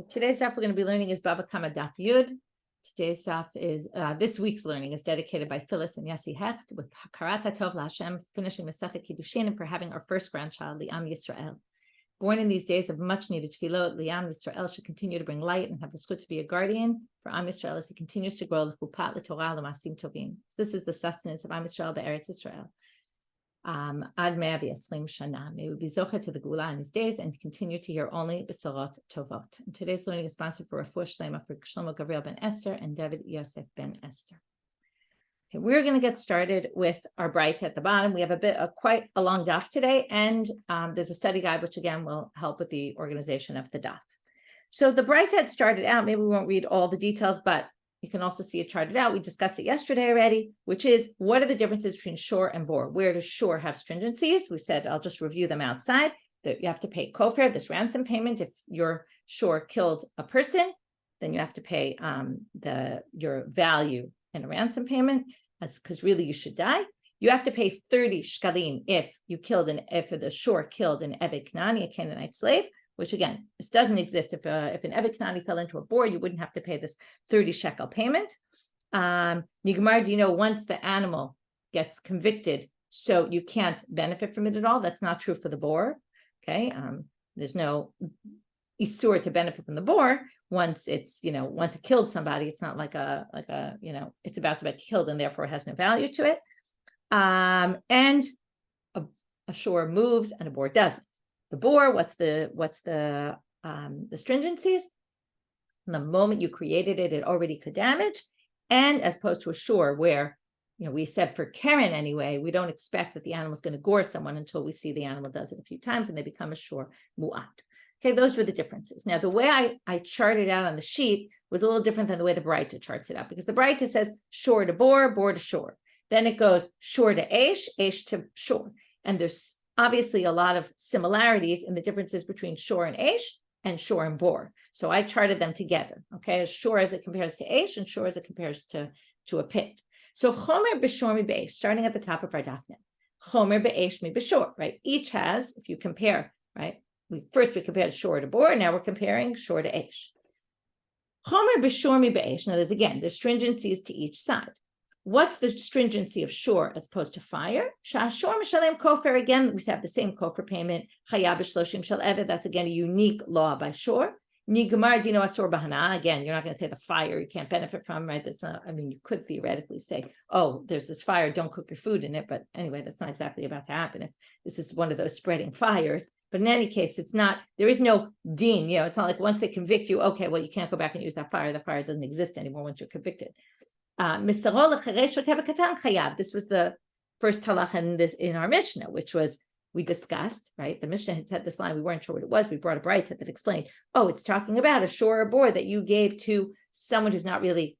Today's daf we're going to be learning is Bava Kamma daf Yud. Today's daf is this week's learning is dedicated by Phyllis and Yossi Hecht with Hakarat Tov LaHashem, finishing Masechet Kiddushin, and for having our first grandchild, Liam Yisrael. Born in these days of much needed tefillot, Liam Yisrael should continue to bring light and have the zchut to be a guardian for Am Yisrael as he continues to grow l'chupat l'torah l'masim tovim. This is the sustenance of Am Yisrael be'Eretz Yisrael. Ad mea v'yaslim shana. May we be zocha to the Gula in his days and continue to hear only besorot tovot. And today's learning is sponsored for Refuah Shlema for Shlomo Gabriel ben Esther and David Yosef ben Esther. Okay, we're going to get started with our braita at the bottom. We have quite a long daf today, and there's a study guide which again will help with the organization of the daf. So the braita had started out. Maybe we won't read all the details, but you can also see it charted out. We discussed it yesterday already, which is what are the differences between shiur and bor? Where does shiur have stringencies? We said, I'll just review them outside, that you have to pay kofer, this ransom payment. If your shiur killed a person, then you have to pay your value in a ransom payment, because really you should die. You have to pay 30 shkalim if the shiur killed an Eved Knani, a Canaanite slave, which again, this doesn't exist. If an Eved Knani fell into a bor, you wouldn't have to pay this 30 shekel payment. Nigmar, once the animal gets convicted, so you can't benefit from it at all. That's not true for the bor. Okay, there's no isur to benefit from the bor. Once it killed somebody, it's not like it's about to be killed and therefore it has no value to it. And a shiur moves and a bor doesn't. The bor, what's the stringencies? From the moment you created it, it already could damage. And as opposed to a shiur where, we said for Karen anyway, we don't expect that the animal is going to gore someone until we see the animal does it a few times and they become a shiur mu'at. Okay, those were the differences. Now, the way I charted out on the sheet was a little different than the way the braita charts it out, because the braita says shiur to bor, bor to shiur. Then it goes shiur to eish to shiur. And there's obviously a lot of similarities in the differences between shiur and shiur and bor. So I charted them together, okay, as shiur as it compares to eish and shiur as it compares to a pit. So chomer b'shor mi b'eish, starting at the top of our daf now. Chomer b'eish mi b'shor, right? Each has, if you compare, right? We compared shiur to bor, now we're comparing shiur to eish. Chomer b'shor mi b'eish. Now there's stringencies to each side. What's the stringency of shiur as opposed to fire? Sha'ashor mishalem kofer, again, we have the same kofer payment. Chayav b'shloshim shel eved, that's again a unique law by shiur. Nigmar dino asor bahana, again, you're not going to say the fire you can't benefit from, right? That's not, you could theoretically say, oh, there's this fire, don't cook your food in it. But anyway, that's not exactly about to happen if this is one of those spreading fires. But in any case, there is no din, it's not like once they convict you, okay, well, you can't go back and use that fire. The fire doesn't exist anymore once you're convicted. This was the first halach in our Mishna, which was, we discussed, right? The Mishna had said this line, we weren't sure what it was. We brought a braita that explained, it's talking about a shiur or bor that you gave to someone who's not really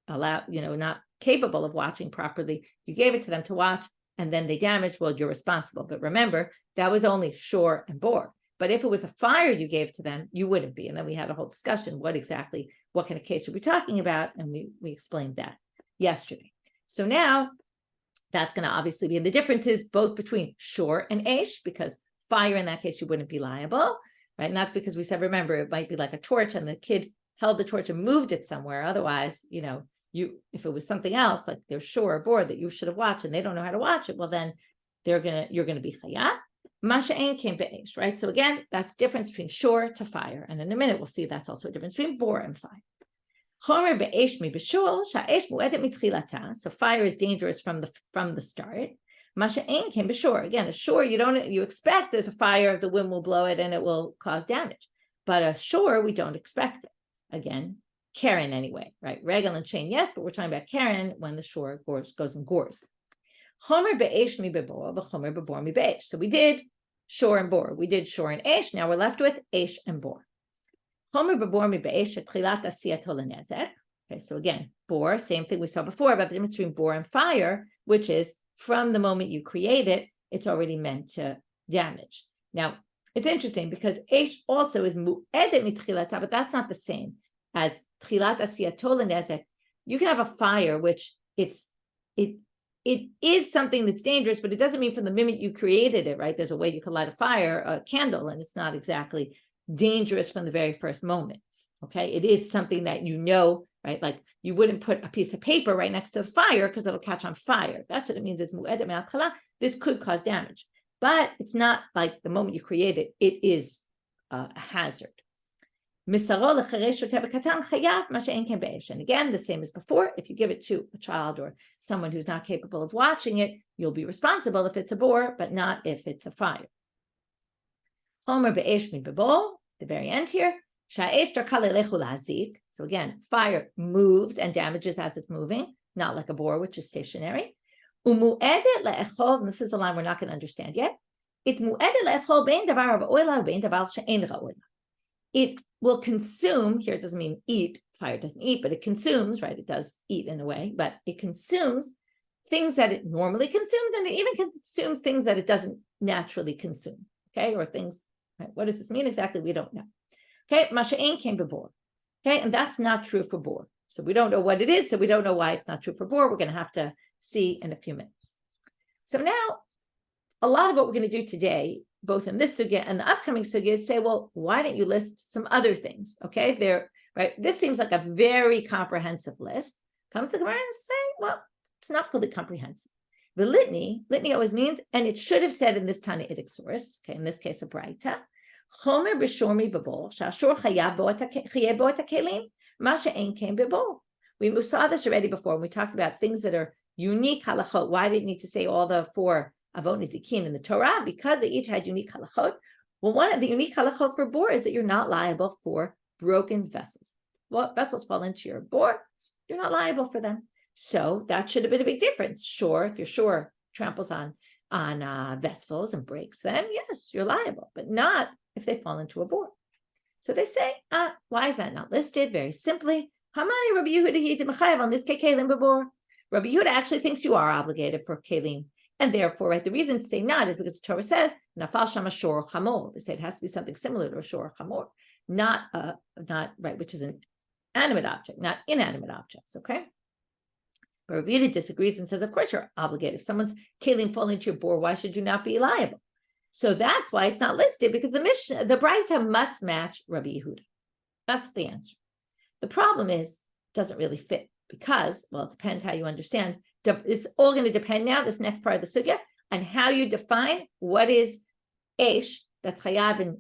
allowed, not capable of watching properly. You gave it to them to watch and then they damaged, well, you're responsible. But remember, that was only shiur and bor. But if it was a fire you gave to them, you wouldn't be. And then we had a whole discussion, what kind of case are we talking about? And we explained that yesterday. So now that's going to obviously be the differences both between shiur and eish, because fire in that case, you wouldn't be liable, right? And that's because we said, remember, it might be like a torch and the kid held the torch and moved it somewhere. Otherwise, if it was something else, like their shiur or bor that you should have watched and they don't know how to watch it, well, then you're going to be chayav. Masha'en came be'esh, right? So again, that's difference between shiur to fire. And in a minute, we'll see that's also a difference between bor and fire. Chomer be'esh mi b'shul, sha'esh mu'edet mitchilata. So fire is dangerous from the start. Masha'en came b'shur. Again, a shiur, you expect there's a fire, the wind will blow it and it will cause damage. But a shiur, we don't expect it. Again, Karen anyway, right? Regal and Shane, yes, but we're talking about Karen when the shiur goes and gores. Chomer be'esh mi b'bor, v'chomer b'bor mi be'esh. So we did shiur and bor. We did shiur and eish. Now we're left with eish and bor. Chomer b'bor mi be'esh etchilat asiyato lenezek. Okay, so again, bor, same thing we saw before about the difference between bor and fire, which is from the moment you create it, it's already meant to damage. Now, it's interesting because eish also is mu'edet mitchilata, but that's not the same as tchilat asiyato lenezek. You can have a fire, which it is something that's dangerous, but it doesn't mean from the moment you created it, right? There's a way you can light a candle, and it's not exactly dangerous from the very first moment. Okay, it is something that you know, right? Like you wouldn't put a piece of paper right next to the fire because it'll catch on fire. That's what it means. It's mu'edet me'atchala. This could cause damage, but it's not like the moment you create it, it is a hazard. And again, the same as before. If you give it to a child or someone who's not capable of watching it, you'll be responsible if it's a bor, but not if it's a fire. The very end here. So again, fire moves and damages as it's moving, not like a bor, which is stationary. And this is a line we're not going to understand yet. It's it will consume, here it doesn't mean eat, fire doesn't eat, but it consumes, right? It does eat in a way, but it consumes things that it normally consumes, and it even consumes things that it doesn't naturally consume, okay? Or things, right? What does this mean exactly? We don't know. Okay, masha'ain came before. Okay, and that's not true for bor. So we don't know what it is, so we don't know why it's not true for bor. We're going to have to see in a few minutes. So now, a lot of what we're going to do today, both in this sugya and the upcoming sugya, is say, well, why don't you list some other things? Okay, there, right? This seems like a very comprehensive list. Comes the Gemara and say, well, it's not fully comprehensive. The litany always means, and it should have said in this Tanaitic source, okay, in this case a braita, Chomer b'shormi b'bol, shashor chayav bo et hakelim, ma she'en kein b'bol. We saw this already before when we talked about things that are unique halachot. Why did it need to say all the 4 avot nizikin in the Torah? Because they each had unique halachot. Well, one of the unique halachot for bor is that you're not liable for broken vessels. Well, vessels fall into your bor, you're not liable for them. So that should have been a big difference. Sure, if your shore tramples on vessels and breaks them, yes, you're liable, but not if they fall into a bor. So they say, why is that not listed? Very simply, Hamani Rabbi Yehuda Mechayev on this kelim b'bor. Rabbi Yehuda actually thinks you are obligated for kelim, and therefore, right, the reason to say not is because the Torah says nafal shama shor chamor. They say it has to be something similar to a shor chamor, not right, which is an animate object, not inanimate objects. Okay. But Rabbi Yehuda disagrees and says, of course you're obligated. If someone's kelim fall into your bor, why should you not be liable? So that's why it's not listed, because the Mishna, the braita must match Rabbi Yehuda. That's the answer. The problem is, it doesn't really fit because, well, it depends how you understand. It's all going to depend now, this next part of the sugya, on how you define what is esh, that's chayav, and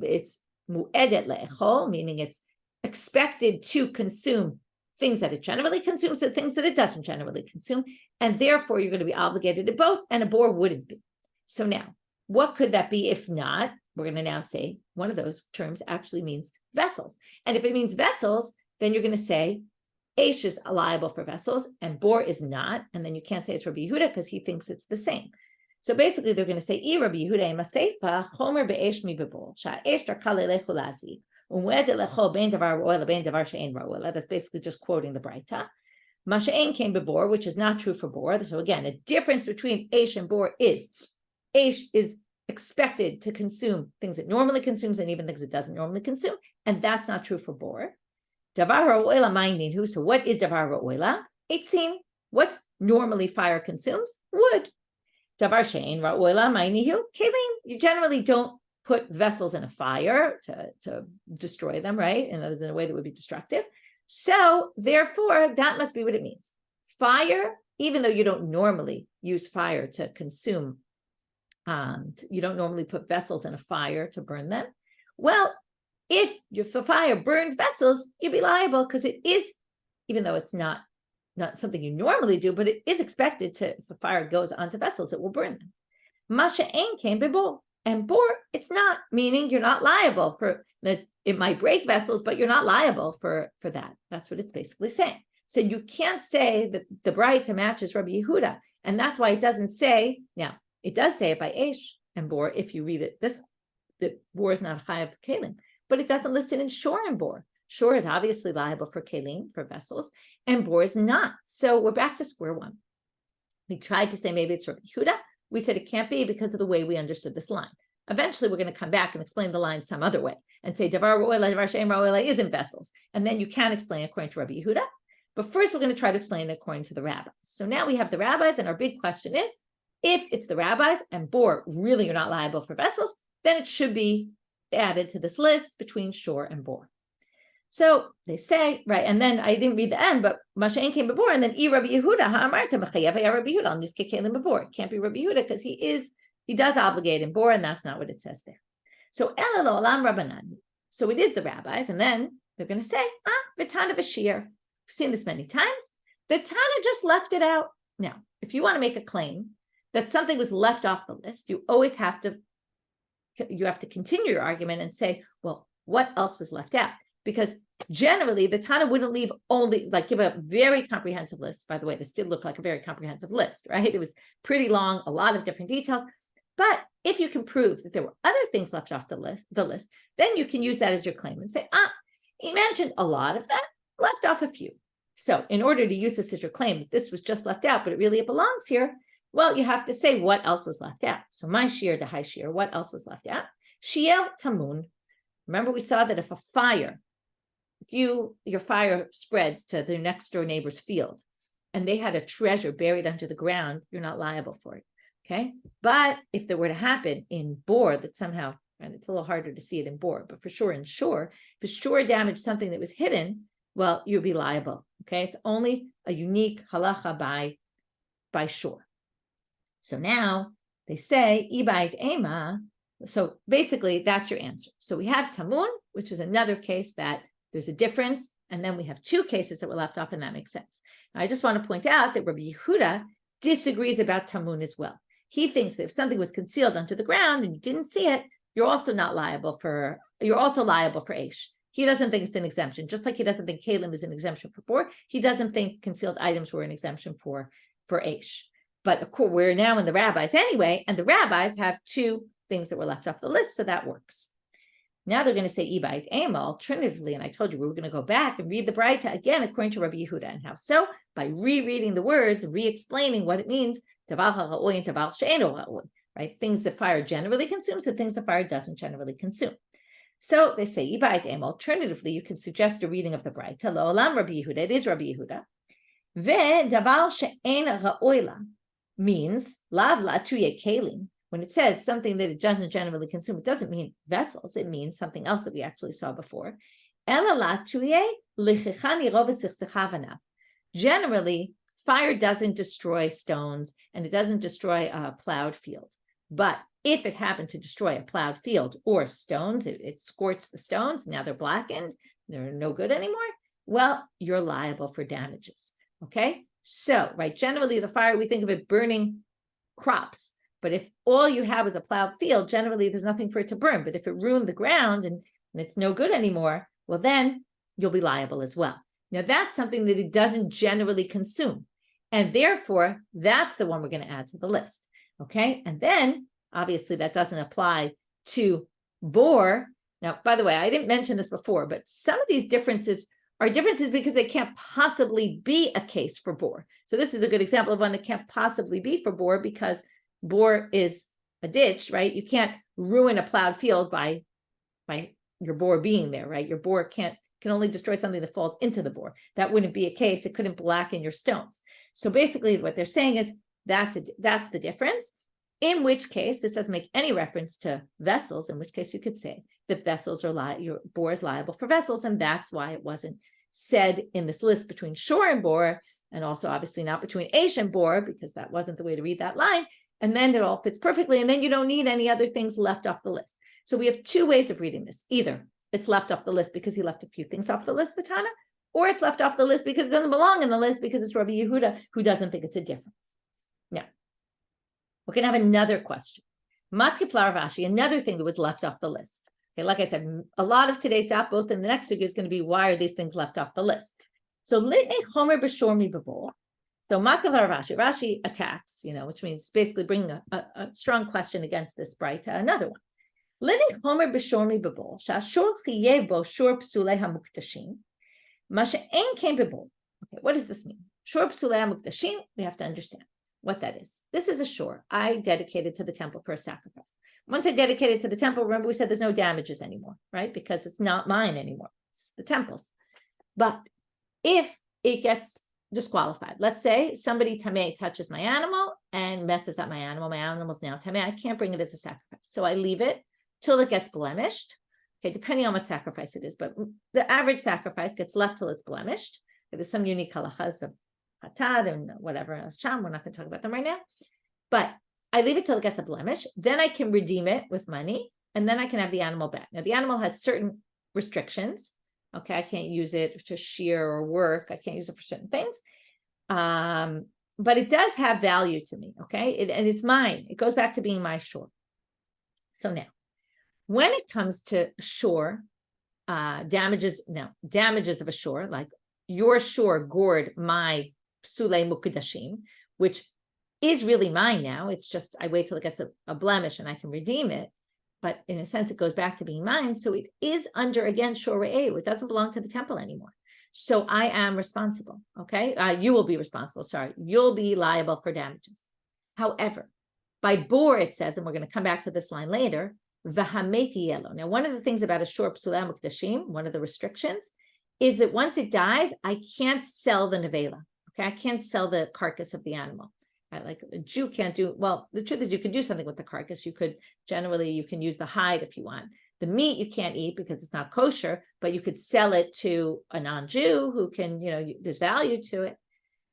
it's mu'edet le'echol, meaning it's expected to consume things that it generally consumes and things that it doesn't generally consume, and therefore you're going to be obligated to both, and a bor wouldn't be. So now, what could that be if not? We're going to now say one of those terms actually means vessels. And if it means vessels, then you're going to say Aish is liable for vessels and bor is not. And then you can't say it's Rabbi Yehuda because he thinks it's the same. So basically they're going to say, Rabbi Yehuda maseifa chomer be'esh mi bebol, sha'esh darkale lechu lazi, umwed lecho bein davar ro'el bein davar she'ein ro'el. That's basically just quoting the braita. Masha'ein came bebor, which is not true for bor. So again, a difference between Aish and bor is Aish is expected to consume things it normally consumes and even things it doesn't normally consume, and that's not true for bor. Davar ha'oila ma'inihu. So what is davar ha'oila? Eitzim. What normally fire consumes? Wood. Davar she'ein ha'oila ma'inihu. Kelim. You generally don't put vessels in a fire to destroy them, right? In a way that would be destructive. So therefore, that must be what it means. Fire, even though you don't normally use fire to consume, you don't normally put vessels in a fire to burn them. Well, if the fire burned vessels, you'd be liable because it is, even though it's not something you normally do, but it is expected to, if the fire goes onto vessels, it will burn them. Masha ain came bebor, and bor, it's not, meaning you're not liable for that. It might break vessels, but you're not liable for that. That's what it's basically saying. So you can't say that the braita matches Rabbi Yehuda, and that's why it doesn't say now. It does say it by Aish and bor. If you read it, the bor is not chayav kelim, but it doesn't list it in shor and bor. Shor is obviously liable for kelim, for vessels, and bor is not. So we're back to square one. We tried to say maybe it's Rabbi Yehuda. We said it can't be because of the way we understood this line. Eventually, we're going to come back and explain the line some other way and say davar ro'ela, davar she'ein ro'ela isn't vessels, and then you can explain according to Rabbi Yehuda. But first, we're going to try to explain it according to the rabbis. So now we have the rabbis, and our big question is, if it's the rabbis and bor really you're not liable for vessels, then it should be added to this list between shor and bor. So they say, right, and then I didn't read the end, but Masha'en came before, and then Rabbi Yehuda ha'amarta mechayev Rabbi Yehuda on nizko kelim before. It can't be Rabbi Yehuda because he does obligate in bor, and that's not what it says there. So ela lo olam Rabbanan. So it is the rabbis, and then they're going to say, v'tana v'shir. We've seen this many times. The Tana just left it out. Now, if you want to make a claim that something was left off the list, you always have to continue your argument and say, well, what else was left out? Because generally the Tana wouldn't leave only, like, give a very comprehensive list. By the way, this did look like a very comprehensive list, right? It was pretty long, a lot of different details. But if you can prove that there were other things left off the list, then you can use that as your claim and say, he mentioned a lot of that, left off a few. So in order to use this as your claim, that this was just left out, but it belongs here, well, you have to say what else was left out. So my shiur to high shiur, what else was left out? Shiel tamun. Remember, we saw that if your fire spreads to their next door neighbor's field and they had a treasure buried under the ground, you're not liable for it. Okay. But if there were to happen in bor that somehow, and it's a little harder to see it in bor, but for sure in shore, if shore damaged something that was hidden, well, you'll be liable. Okay. It's only a unique halacha by shore. So now they say, Ibait Ema. So basically that's your answer. So we have tamun, which is another case that there's a difference. And then we have two cases that were left off, and that makes sense. Now, I just want to point out that Rabbi Yehuda disagrees about tamun as well. He thinks that if something was concealed under the ground and you didn't see it, you're also liable for eish. He doesn't think it's an exemption, just like he doesn't think kalim is an exemption for bor. He doesn't think concealed items were an exemption for eish. But of course, we're now in the rabbis anyway, and the rabbis have two things that were left off the list, so that works. Now they're going to say ibait ema alternatively, and I told you we were going to go back and read the braita again according to Rabbi Yehuda. And how so? By rereading the words and re-explaining what it means, right? Things that fire generally consumes and things that fire doesn't generally consume. So they say ibait ema alternatively, you can suggest a reading of the braita, lo olam Rabbi Yehuda, it is Rabbi Yehuda, ve davar she'en ra'oila means lav la'tuye kelim. When it says something that it doesn't generally consume, it doesn't mean vessels. It means something else that we actually saw before. Generally, fire doesn't destroy stones and it doesn't destroy a plowed field. But if it happened to destroy a plowed field or stones, it scorched the stones, now they're blackened, they're no good anymore, well, you're liable for damages. Okay? So, right, generally the fire, we think of it burning crops. But if all you have is a plowed field, generally there's nothing for it to burn. But if it ruined the ground and it's no good anymore, well, then you'll be liable as well. Now, that's something that it doesn't generally consume. And therefore, that's the one we're going to add to the list. Okay. And then, obviously, that doesn't apply to bor. Now, by the way, I didn't mention this before, but some of these differences are differences because they can't possibly be a case for bor. So this is a good example of one that can't possibly be for bor because bor is a ditch, right? You can't ruin a plowed field by your bor being there, right? Your bor can only destroy something that falls into the bor. That wouldn't be a case. It couldn't blacken your stones. So basically what they're saying is that's the difference, in which case this doesn't make any reference to vessels, in which case you could say that vessels are your bor is liable for vessels, and that's why it wasn't said in this list between shore and bor, and also obviously not between eish and bor, because that wasn't the way to read that line. And then it all fits perfectly. And then you don't need any other things left off the list. So we have two ways of reading this. Either it's left off the list because he left a few things off the list, the Tana, or it's left off the list because it doesn't belong in the list because it's Rabbi Yehuda who doesn't think it's a difference. Now, we're going to have another question. Matkif Laravashi, another thing that was left off the list. Okay, like I said, a lot of today's daf, both in the next week, is going to be why are these things left off the list? So Litnei Chomer B'Shor Mi B'Bol. So Rashi attacks, which means basically bringing a strong question against this braita. Another one. Linik Homer b'shormi b'bol shashur chiyev bo shur psulei hamuktashim masha'en came b'bol. Okay, what does this mean? Shur psulei hamuktashim. We have to understand what that is. This is a shur I dedicated to the temple for a sacrifice. Once I dedicated to the temple, remember we said there's no damages anymore, right? Because it's not mine anymore. It's the temple's. But if it gets disqualified. Let's say somebody tamei touches my animal and messes up my animal. My animal's now tamei. I can't bring it as a sacrifice. So I leave it till it gets blemished, okay, depending on what sacrifice it is, but the average sacrifice gets left till it's blemished. There's some unique halachas of hatad and whatever, sham, we're not going to talk about them right now, but I leave it till it gets a blemish, then I can redeem it with money, and then I can have the animal back. Now, the animal has certain restrictions. Okay, I can't use it to shear or work. I can't use it for certain things. But it does have value to me, okay? And it's mine. It goes back to being my shiur. So now, when it comes to shiur, damages of a shiur, like your shiur gored my psulei mukudashim, which is really mine now. It's just I wait till it gets a blemish and I can redeem it. But in a sense, it goes back to being mine. So it is under, again, shiur re'eu. It doesn't belong to the temple anymore. So I am responsible, okay? You will be responsible, sorry. You'll be liable for damages. However, by bor, it says, and we're going to come back to this line later, v'hameti yelo. Now, one of the things about a shiur psulei mukdashim, one of the restrictions, is that once it dies, I can't sell the nevela, okay? I can't sell the carcass of the animal. Right? Like a Jew can't do, well, the truth is you can do something with the carcass. You can use the hide if you want. The meat you can't eat because it's not kosher, but you could sell it to a non-Jew who can, there's value to it.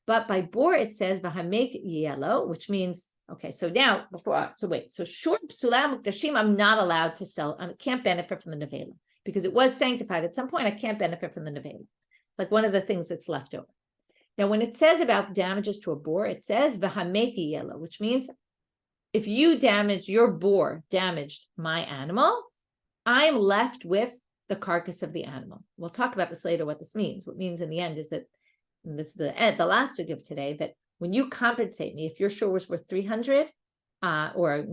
But by bor, it says, v'hamet yelo, which means, okay, so now, so shiur psulei mukdashim, I'm not allowed to sell, I can't benefit from the nevela because it was sanctified. At some point, I can't benefit from the nevela. Like one of the things that's left over. Now, when it says about damages to a bor, it says v'hameti yelo, which means if you your bor damaged my animal, I'm left with the carcass of the animal. We'll talk about this later, what this means. What it means in the end is that, and this is the last of today, that when you compensate me, if your shiur was worth 300, not your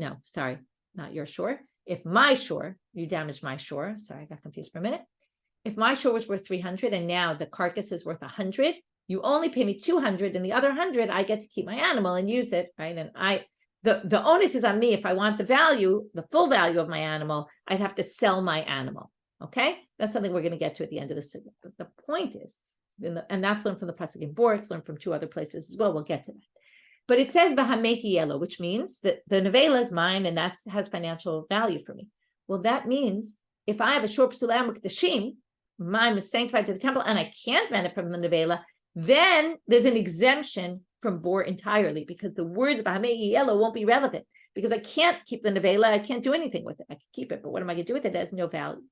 shiur. If my shiur, you damaged my shiur, sorry, I got confused for a minute. If my shiur was worth 300 and now the carcass is worth 100, you only pay me 200 and the other 100, I get to keep my animal and use it, right? And the onus is on me. If I want the full value of my animal, I'd have to sell my animal. Okay, that's something we're going to get to at the end of this. But the point is, and that's learned from the pasuk in Bor. It's learned from two other places as well. We'll get to that. But it says v'hameti yelo, which means that the nevela is mine and that has financial value for me. Well, that means if I have a shiur psulei mukdashim, mine is sanctified to the temple, and I can't benefit from the nevela, then there's an exemption from bor entirely, because the words v'hameti yelo won't be relevant, because I can't keep the nevela, I can't do anything with it. I can keep it, but what am I going to do with it? It has no value.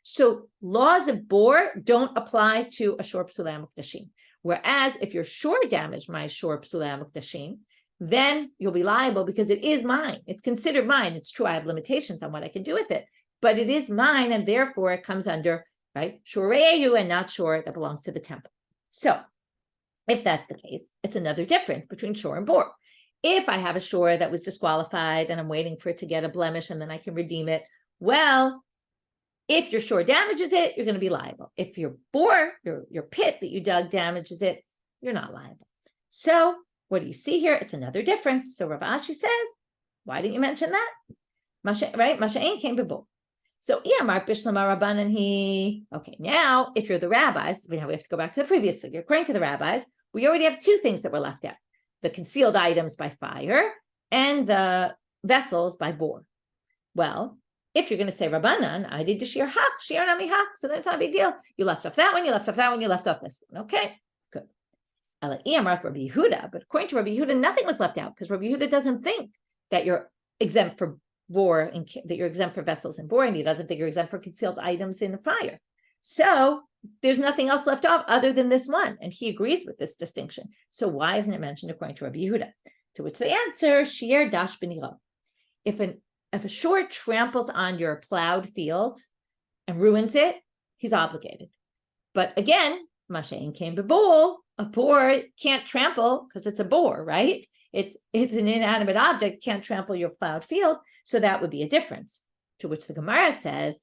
So laws of bor don't apply to a shiur psulei mukdashim. Whereas if your shiur damaged my shiur psulei mukdashim, then you'll be liable because it is mine. It's considered mine. It's true, I have limitations on what I can do with it, but it is mine, and therefore it comes under, right, shiur re'eu and not shiur that belongs to the temple. So if that's the case, it's another difference between shiur and bor. If I have a shiur that was disqualified and I'm waiting for it to get a blemish and then I can redeem it, well, if your shiur damages it, you're going to be liable. If your bor, your pit that you dug damages it, you're not liable. So what do you see here? It's another difference. So Rav Ashi says, why didn't you mention that? Right? Masha'in came before. So okay, now if you're the rabbis, we have to go back to the previous sugya. According to the rabbis, we already have two things that were left out: the concealed items by fire and the vessels by bor. Well, if you're going to say Rabbanan, I did the shiur nami hach, so then it's not a big deal. You left off that one, you left off that one, you left off this one. Okay, good. But according to Rabbi Yehuda, nothing was left out, because Rabbi Yehuda doesn't think that you're exempt for bor and that you're exempt for vessels in bor, and he doesn't think you're exempt for concealed items in the fire. So there's nothing else left off other than this one, and he agrees with this distinction. So why isn't it mentioned according to Rabbi Yehuda? To which they answer, Shiur dash b'niro. If a shiur tramples on your plowed field and ruins it, he's obligated. But again, Mashain came b'bor. A bor can't trample because it's a bor, right? It's an inanimate object, can't trample your plowed field. So that would be a difference. To which the Gemara says,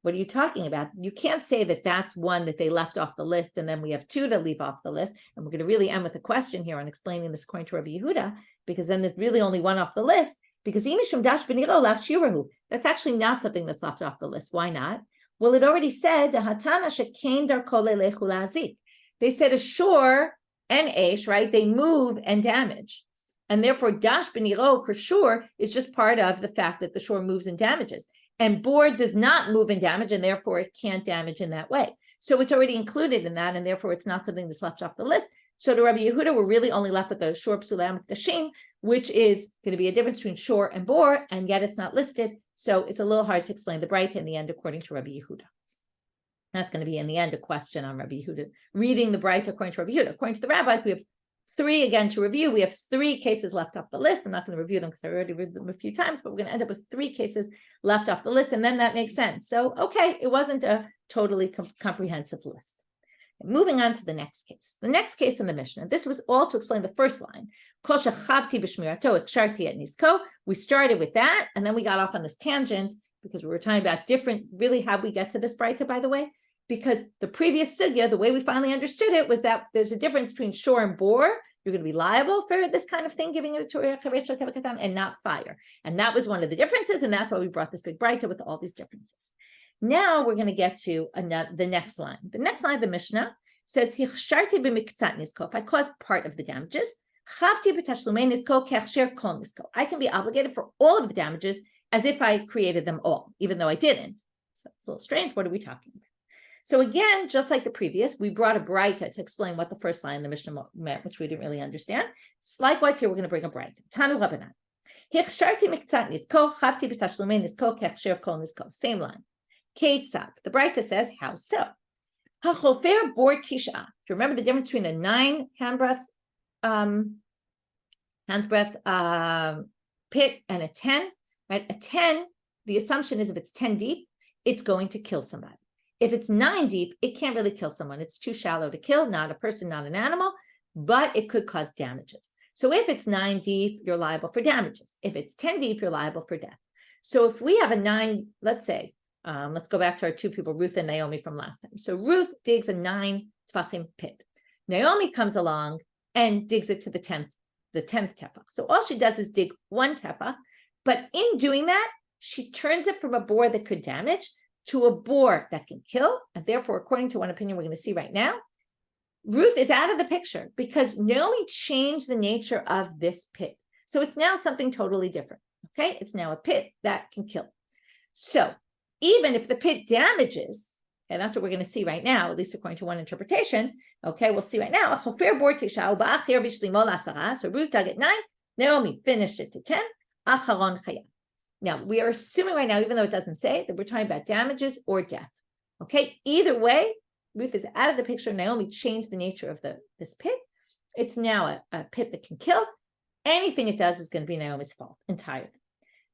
what are you talking about? You can't say that that's one that they left off the list, and then we have two to leave off the list. And we're going to really end with a question here on explaining this according to Rabbi Yehuda, because then there's really only one off the list. Because that's actually not something that's left off the list. Why not? Well, it already said they said a shiur and eish, right? They move and damage. And therefore, dash b'niro for sure is just part of the fact that the shiur moves and damages. and bore does not move and damage, and therefore it can't damage in that way. So it's already included in that, and therefore it's not something that's left off the list. So to Rabbi Yehuda, we're really only left with the Shiur Psulei Hamikdashim, which is going to be a difference between Shiur and bore, and yet it's not listed. So it's a little hard to explain the braita in the end, according to Rabbi Yehuda. That's going to be in the end a question on Rabbi Yehuda. Reading the braita according to Rabbi Yehuda. According to the rabbis, we have three, again, to review. We have three cases left off the list. I'm not going to review them because I already read them a few times, but we're going to end up with three cases left off the list, and then that makes sense. So, okay, it wasn't a totally comprehensive list. Moving on to the next case. The next case in the Mishnah, this was all to explain the first line. We started with that, and then we got off on this tangent because we were talking about really how we get to this braita, by the way, because the previous sugya, the way we finally understood it was that there's a difference between shiur and bore. You're going to be liable for this kind of thing, giving it to a and not fire. And that was one of the differences, and that's why we brought this big braita with all these differences. Now we're going to get to the next line. The next line of the Mishnah says, if I cause part of the damages, tashlumei nizko. I can be obligated for all of the damages as if I created them all, even though I didn't. So it's a little strange. What are we talking about? So again, just like the previous, we brought a braita to explain what the first line in the Mishnah meant, which we didn't really understand. Likewise, here we're going to bring a braita. Tanu Rabbanit. Same line. Ketzak. The braita says, how so? Hachofer bor tisha. Do you remember the difference between a 9 handbreadth pit and a 10? Right? A 10, the assumption is if it's 10 deep, it's going to kill somebody. If it's 9 deep, it can't really kill someone. It's too shallow to kill, not a person, not an animal, but it could cause damages. So if it's 9 deep, you're liable for damages. If it's 10 deep, you're liable for death. So if we have a 9, let's say, let's go back to our two people, Ruth and Naomi from last time. So Ruth digs a 9 tefachim pit. Naomi comes along and digs it to the 10th tefach. So all she does is dig 1 tefach, but in doing that, she turns it from a bore that could damage to a bore that can kill. And therefore, according to one opinion we're going to see right now, Ruth is out of the picture because Naomi changed the nature of this pit. So it's now something totally different. Okay, it's now a pit that can kill. So even if the pit damages, and that's what we're going to see right now, at least according to one interpretation, okay, we'll see right now. So Ruth dug at 9, Naomi finished it to 10, acharon chaya. Now, we are assuming right now, even though it doesn't say, that we're talking about damages or death. Okay, either way, Ruth is out of the picture. Naomi changed the nature of this pit. It's now a pit that can kill. Anything it does is going to be Naomi's fault entirely.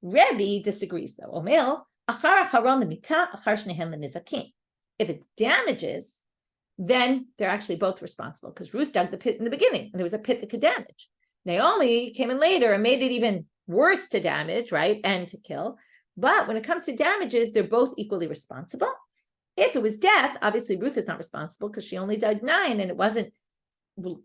Rebbi disagrees, though. If it damages, then they're actually both responsible because Ruth dug the pit in the beginning and there was a pit that could damage. Naomi came in later and made it even worse to damage, right, and to kill. But when it comes to damages, they're both equally responsible. If it was death, obviously Ruth is not responsible because she only dug 9 and it wasn't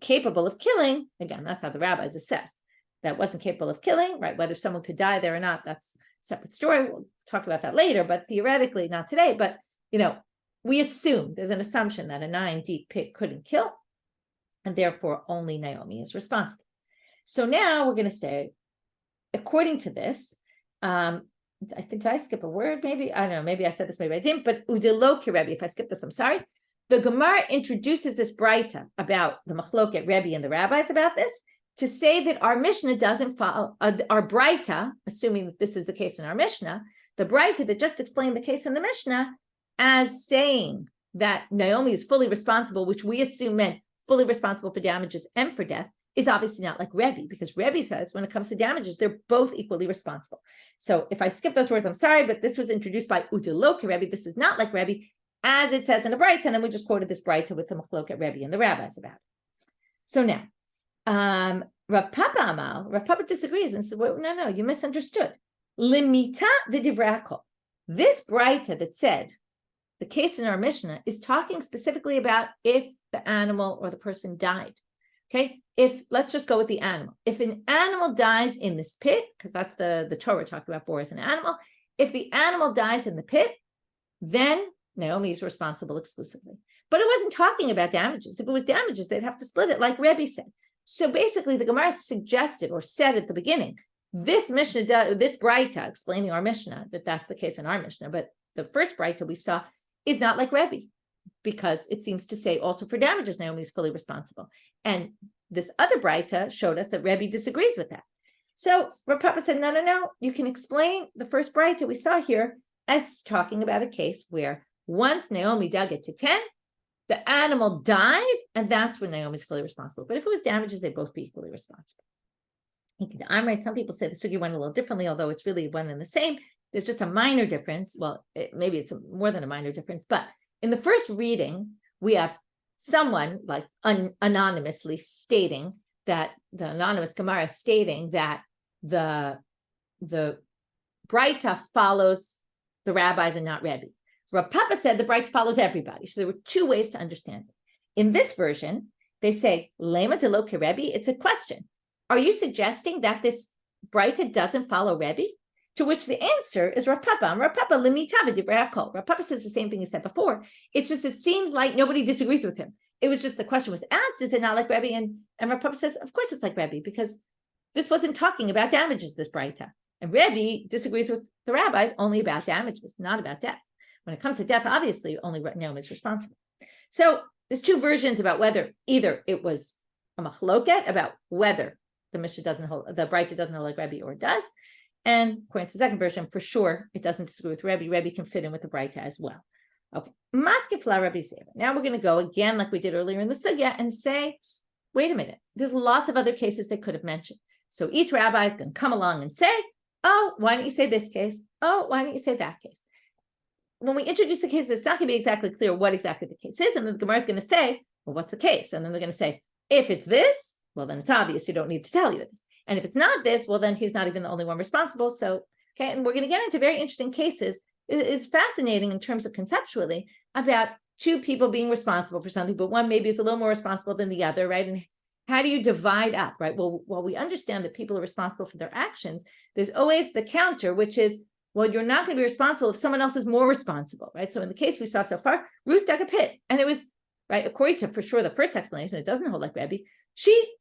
capable of killing. Again, that's how the rabbis assess. That wasn't capable of killing, right? Whether someone could die there or not, that's a separate story. We'll talk about that later, but theoretically, not today. But, we assume there's an assumption that a 9 deep pit couldn't kill, and therefore only Naomi is responsible. So now we're going to say, according to this, I think, did I skip a word? Maybe, I don't know, maybe I said this, maybe I didn't, but udelo ki Rebbi, if I skip this, I'm sorry. The Gemara introduces this braita about the machloket Rebbi and the rabbis about this to say that our Mishnah doesn't follow, our braita, assuming that this is the case in our Mishnah, the braita that just explained the case in the Mishnah as saying that Naomi is fully responsible, which we assume meant fully responsible for damages and for death, is obviously not like Rebbi, because Rebbi says when it comes to damages, they're both equally responsible. So if I skip those words, I'm sorry, but this was introduced by udelo ki Rebbi. This is not like Rebbi, as it says in a braita, and then we just quoted this braita with the machloket Rebbi and the rabbis about it. So now, Rav Papa disagrees and says, well, no, you misunderstood. Limita v'divrako. This braita that said the case in our Mishnah is talking specifically about if the animal or the person died. Okay, let's just go with the animal. If an animal dies in this pit, because that's the Torah talking about bore as an animal, if the animal dies in the pit, then Naomi is responsible exclusively. But it wasn't talking about damages. If it was damages, they'd have to split it, like Rebbi said. So basically, the Gemara suggested or said at the beginning this Mishnah, this braita, explaining our Mishnah, that's the case in our Mishnah, but the first braita we saw is not like Rebbi, because it seems to say also for damages, Naomi is fully responsible. And this other braita showed us that Rebbi disagrees with that. So Rav Papa said, no, you can explain the first braita we saw here as talking about a case where once Naomi dug it to 10, the animal died, and that's when Naomi's fully responsible. But if it was damages, they'd both be equally responsible. I'm right. Some people say the sugya went a little differently, although it's really one and the same. There's just a minor difference. Well, maybe it's more than a minor difference. But in the first reading, we have someone like anonymously stating that the anonymous Gemara stating that the braita follows the rabbis and not Rebbi. Rav Papa said the braita follows everybody. So there were two ways to understand it. In this version, they say, Lema de lo ke Rebbi. It's a question. Are you suggesting that this braita doesn't follow Rebbi? To which the answer is Rav Papa. Rav Papa limitav divrei hakol. Rav Papa says the same thing he said before. It's just, it seems like nobody disagrees with him. It was just the question was asked, is it not like Rebbi? And Rav Papa says, of course it's like Rebbi, because this wasn't talking about damages, this braita. And Rebbi disagrees with the rabbis only about damages, not about death. When it comes to death, obviously, only Naomi is responsible. So there's two versions about whether either it was a machloket about whether the Mishnah doesn't hold, the braita doesn't hold like Rebbi, or it does. And according to the second version, for sure, it doesn't disagree with Rebbi. Rebbi can fit in with the braita as well. Okay. Now we're going to go again, like we did earlier in the sugya, and say, wait a minute, there's lots of other cases they could have mentioned. So each rabbi is going to come along and say, oh, why don't you say this case? Oh, why don't you say that case? When we introduce the cases, it's not going to be exactly clear what exactly the case is. And then the Gemara is going to say, well, what's the case? And then they're going to say, if it's this, well, then it's obvious. You don't need to tell you this. And if it's not this, well, then he's not even the only one responsible. So, okay, and we're going to get into very interesting cases. It is fascinating in terms of conceptually about two people being responsible for something, but one maybe is a little more responsible than the other, right? And how do you divide up, right? Well, while we understand that people are responsible for their actions, there's always the counter, which is, well, you're not going to be responsible if someone else is more responsible, right? So in the case we saw so far, Ruth dug a pit, and it was, right, according to, for sure, the first explanation, it doesn't hold like Rebbi, she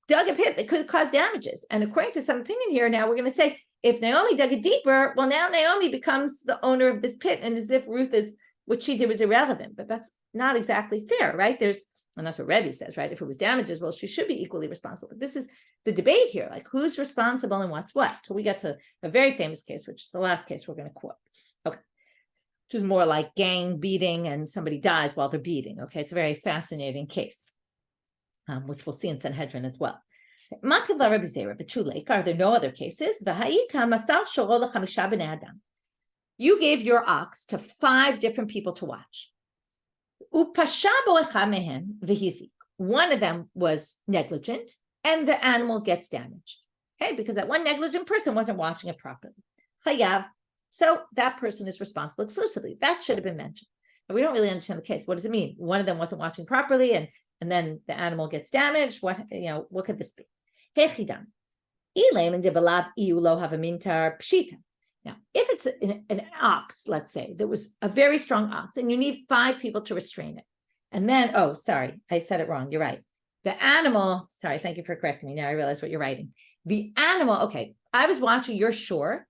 dug a pit that could cause damages. And according to some opinion here, now we're going to say, if Naomi dug it deeper, well, now Naomi becomes the owner of this pit, and as if Ruth is, what she did was irrelevant, but that's not exactly fair, right? And that's what Rebbi says, right? If it was damages, well, she should be equally responsible. But this is the debate here, like who's responsible and what's what. So we get to a very famous case, which is the last case we're going to quote. Okay. Which is more like gang beating and somebody dies while they're beating. Okay. It's a very fascinating case, which we'll see in Sanhedrin as well. Are there no other cases? You gave your ox to 5 different people to watch. One of them was negligent, and the animal gets damaged. Okay, because that one negligent person wasn't watching it properly. So that person is responsible exclusively. That should have been mentioned. But we don't really understand the case. What does it mean? One of them wasn't watching properly, and then the animal gets damaged. What could this be? Now, if it's an ox, let's say, that was a very strong ox, and you need 5 people to restrain it. And then, oh, sorry, I said it wrong. You're right. The animal, sorry, thank you for correcting me. Now I realize what you're writing. The animal, okay, I was watching your shiur,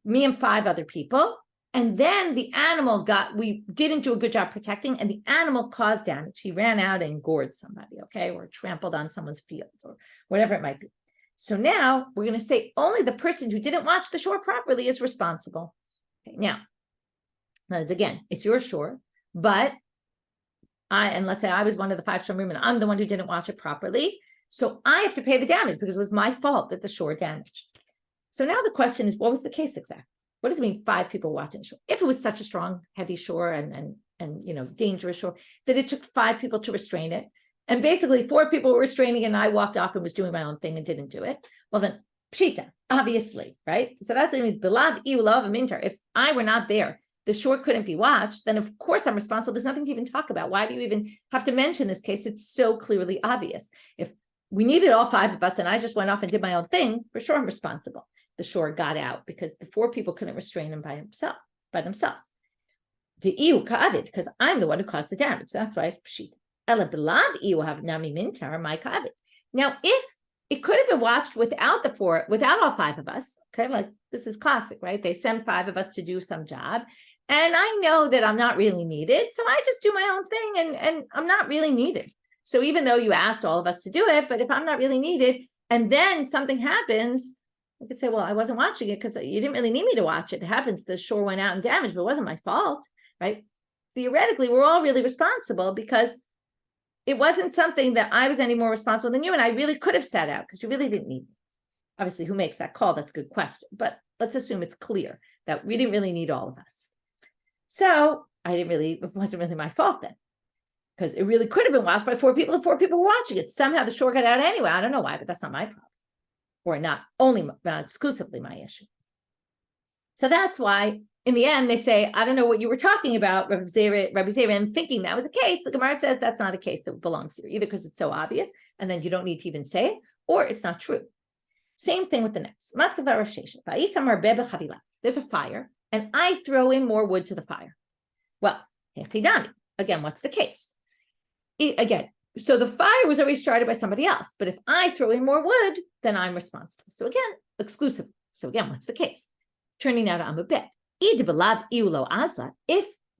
me and 5 other people, and then the animal we didn't do a good job protecting, and the animal caused damage. He ran out and gored somebody, okay, or trampled on someone's fields, or whatever it might be. So now we're going to say only the person who didn't watch the shiur properly is responsible. Okay, now, again, it's your shiur, but let's say I was one of the 5 shomrim, and I'm the one who didn't watch it properly. So I have to pay the damage because it was my fault that the shiur damaged. So now the question is, what was the case exactly? What does it mean 5 people watching shiur? If it was such a strong, heavy shiur and dangerous shiur that it took 5 people to restrain it, and basically 4 people were restraining, and I walked off and was doing my own thing and didn't do it, well then, pshita, obviously, right? So that's what it means. Belav iu lav amintar. If I were not there, the shiur couldn't be watched, then of course I'm responsible. There's nothing to even talk about. Why do you even have to mention this case? It's so clearly obvious. If we needed all 5 of us and I just went off and did my own thing, for sure I'm responsible. The shiur got out because the 4 people couldn't restrain him by themselves. The iu ka'avid, because I'm the one who caused the damage. That's why it's pshita. Now, if it could have been watched without all 5 of us. Okay, like this is classic, right? They send 5 of us to do some job, and I know that I'm not really needed, so I just do my own thing, and I'm not really needed. So even though you asked all of us to do it, but if I'm not really needed, and then something happens, I could say, well, I wasn't watching it because you didn't really need me to watch it. It happens, the shore went out and damaged, but it wasn't my fault, right? Theoretically, we're all really responsible because it wasn't something that I was any more responsible than you, and I really could have sat out because you really didn't need me. Obviously, who makes that call? That's a good question. But let's assume it's clear that we didn't really need all of us. So it wasn't really my fault then, because it really could have been watched by 4 people and 4 people were watching it. Somehow the shore got out anyway. I don't know why, but that's not my problem. Or not exclusively my issue. So that's why in the end, they say, I don't know what you were talking about, Rabbi Zera, and thinking that was the case. The Gemara says that's not a case that belongs here, either because it's so obvious, and then you don't need to even say it, or it's not true. Same thing with the next. There's a fire, and I throw in more wood to the fire. Well, again, what's the case? So the fire was already started by somebody else, but if I throw in more wood, then I'm responsible. So again, exclusively. So again, what's the case? Turning out I'm a bet. If